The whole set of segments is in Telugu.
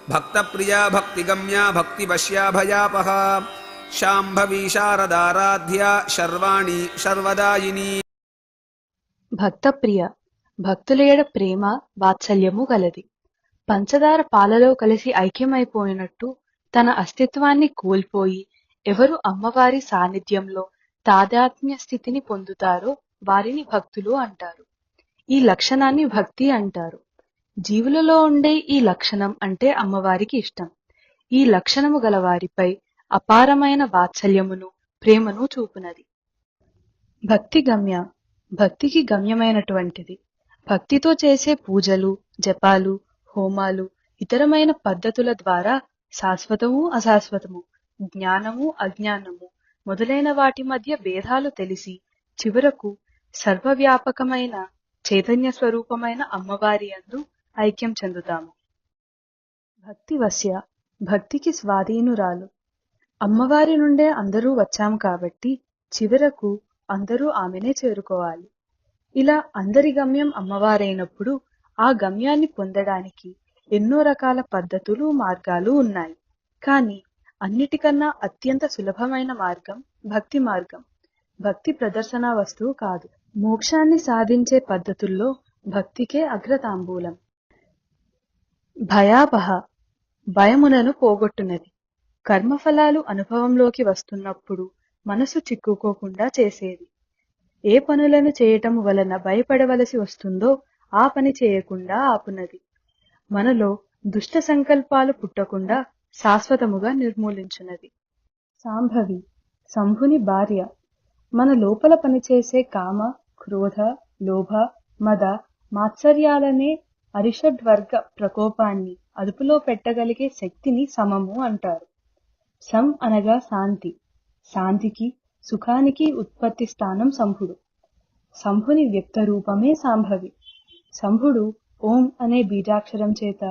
భక్తప్రియా భక్తిగమ్యా భక్తివశ్యా భయాపహా శాంభవి శారదారాధ్యా శర్వాణి శర్వదాయిని. భక్తప్రియ భక్తులేడ ప్రేమ వాత్సల్యము గలది. పంచదార పాలలో కలిసి ఐక్యమైపోయినట్టు తన అస్తిత్వాన్ని కోల్పోయి ఎవరు అమ్మవారి సాన్నిధ్యంలో తాదాత్మ్య స్థితిని పొందుతారో వారిని భక్తులు అంటారు. ఈ లక్షణాన్ని భక్తి అంటారు. జీవులలో ఉండే ఈ లక్షణం అంటే అమ్మవారికి ఇష్టం. ఈ లక్షణము గల వారిపై అపారమైన వాత్సల్యమును ప్రేమను చూపునది. భక్తి గమ్య భక్తికి గమ్యమైనటువంటిది. భక్తితో చేసే పూజలు, జపాలు, హోమాలు, ఇతరమైన పద్ధతుల ద్వారా శాశ్వతము అశాశ్వతము, జ్ఞానము అజ్ఞానము మొదలైన వాటి మధ్య భేదాలు తెలిసి చివరకు సర్వవ్యాపకమైన చైతన్య స్వరూపమైన అమ్మవారి యందు ఐక్యం చెందుతాము. భక్తి వశ్య భక్తికి స్వాధీనురాలు. అమ్మవారి నుండే అందరూ వచ్చాము కాబట్టి చివరకు అందరూ ఆమెనే చేరుకోవాలి. ఇలా అందరి గమ్యం అమ్మవారైనప్పుడు ఆ గమ్యాన్ని పొందడానికి ఎన్నో రకాల పద్ధతులు, మార్గాలు ఉన్నాయి. కానీ అన్నిటికన్నా అత్యంత సులభమైన మార్గం భక్తి మార్గం. భక్తి ప్రదర్శన వస్తువు కాదు. మోక్షాన్ని సాధించే పద్ధతుల్లో భక్తికే అగ్రతాంబూలం. భయాపహ భయమునను పోగొట్టునది. కర్మఫలాలు అనుభవంలోకి వస్తున్నప్పుడు మనసు చిక్కుకోకుండా చేసేది. ఏ పనులను చేయటము వలన భయపడవలసి వస్తుందో ఆ పని చేయకుండా ఆపునది. మనలో దుష్ట సంకల్పాలు పుట్టకుండా శాశ్వతముగా నిర్మూలించునది. శాంభవి శంభుని భార్య. మన లోపల పనిచేసే కామ, క్రోధ, లోభ, మద, మాత్సర్యాలనే అరిషడ్వర్గ ప్రకోపాన్ని అదుపులో పెట్టగలిగే శక్తిని సమము అంటారు. సం అనగా శాంతి. శాంతికి, సుఖానికి ఉత్పత్తి స్థానం శంభుడు. శంభుని వ్యక్త రూపమే శాంభవి. శంభుడు ఓం అనే బీజాక్షరం చేత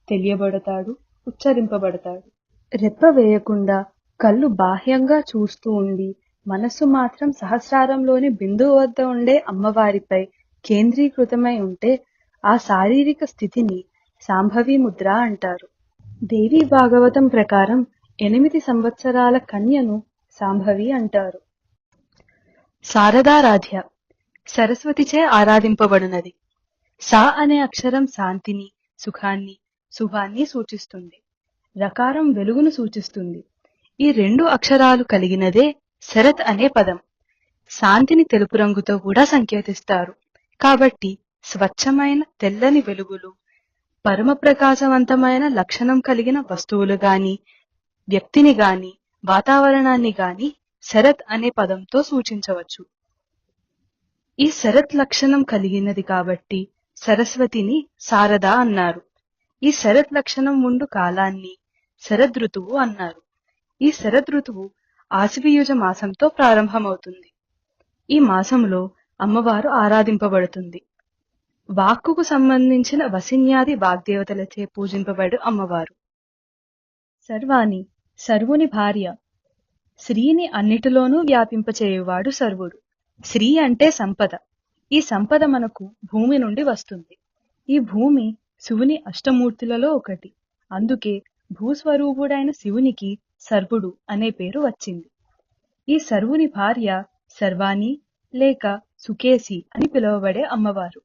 తెలియబడతాడు, ఉచ్చరింపబడతాడు. రెప్ప వేయకుండా కళ్ళు బాహ్యంగా చూస్తూ ఉండి మనస్సు మాత్రం సహస్రారంలోని బిందువు వద్ద ఉండే అమ్మవారిపై కేంద్రీకృతమై ఉంటే ఆ శారీరక స్థితిని శాంభవి ముద్ర అంటారు. దేవీ భాగవతం ప్రకారం 8 సంవత్సరాల కన్యను శాంభవి అంటారు. శారదారాధ్య సరస్వతిచే ఆరాధింపబడినది. సా అనే అక్షరం శాంతిని, సుఖాన్ని, శుభాన్ని సూచిస్తుంది. రకారం వెలుగును సూచిస్తుంది. ఈ 2 అక్షరాలు కలిగినదే శరత్ అనే పదం. శాంతిని తెలుపు రంగుతో కూడా సంకేతిస్తారు. కాబట్టి స్వచ్ఛమైన తెల్లని వెలుగులు, పరమ ప్రకాశవంతమైన లక్షణం కలిగిన వస్తువులు గాని, వ్యక్తిని గాని, వాతావరణాన్ని గాని శరత్ అనే పదంతో సూచించవచ్చు. ఈ శరత్ లక్షణం కలిగినది కాబట్టి సరస్వతిని శారద అన్నారు. ఈ శరత్ లక్షణం ఉండు కాలాన్ని శరదృతువు అన్నారు. ఈ శరదృతువు ఆశ్వయుజ మాసంతో ప్రారంభమవుతుంది. ఈ మాసంలో అమ్మవారు ఆరాధింపబడుతుంది. వాక్కుకు సంబంధించిన వసిన్యాది వాగ్దేవతలచే పూజింపబడు అమ్మవారు. సర్వాణి సర్వుని భార్య. శ్రీని అన్నిటిలోనూ వ్యాపింపచేయువాడు సర్వుడు. శ్రీ అంటే సంపద. ఈ సంపద మనకు భూమి నుండి వస్తుంది. ఈ భూమి శివుని అష్టమూర్తులలో ఒకటి. అందుకే భూస్వరూపుడైన శివునికి సర్వుడు అనే పేరు వచ్చింది. ఈ సర్వుని భార్య సర్వాణి లేక సుకేసి అని పిలువబడే అమ్మవారు.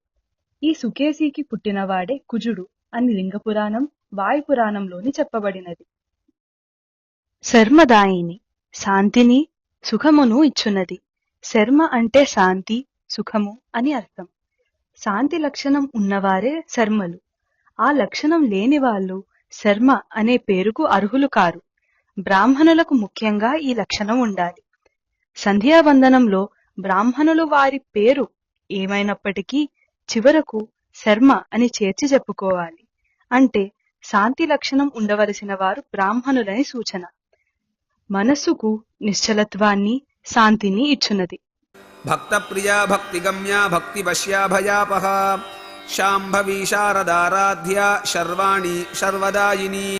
ఈ సుకేసికి పుట్టినవాడే కుజుడు అని లింగపురాణం, వాయుపురాణంలోని చెప్పబడినది. శర్మదాయిని శాంతిని, సుఖమును ఇచ్చున్నది. శర్మ అంటే శాంతి, సుఖము అని అర్థం. శాంతి లక్షణం ఉన్నవారే శర్మలు. ఆ లక్షణం లేని వాళ్ళు శర్మ అనే పేరుకు అర్హులు కారు. బ్రాహ్మణులకు ముఖ్యంగా ఈ లక్షణం ఉండాలి. సంధ్యావందనంలో బ్రాహ్మణులు వారి పేరు ఏమైనప్పటికీ చివరకు శర్మ అని చేర్చి చెప్పుకోవాలి. అంటే శాంతి లక్షణం ఉండవలసిన వారు బ్రాహ్మణులని సూచన. మనస్సుకు నిశ్చలత్వాన్ని, శాంతిని ఇచ్చున్నది. భక్తప్రియా భక్తిగమ్యా భక్తివశ్యా భయాపహా శాంభవి శారదారాధ్యా శర్వాణి శర్వదాయిని.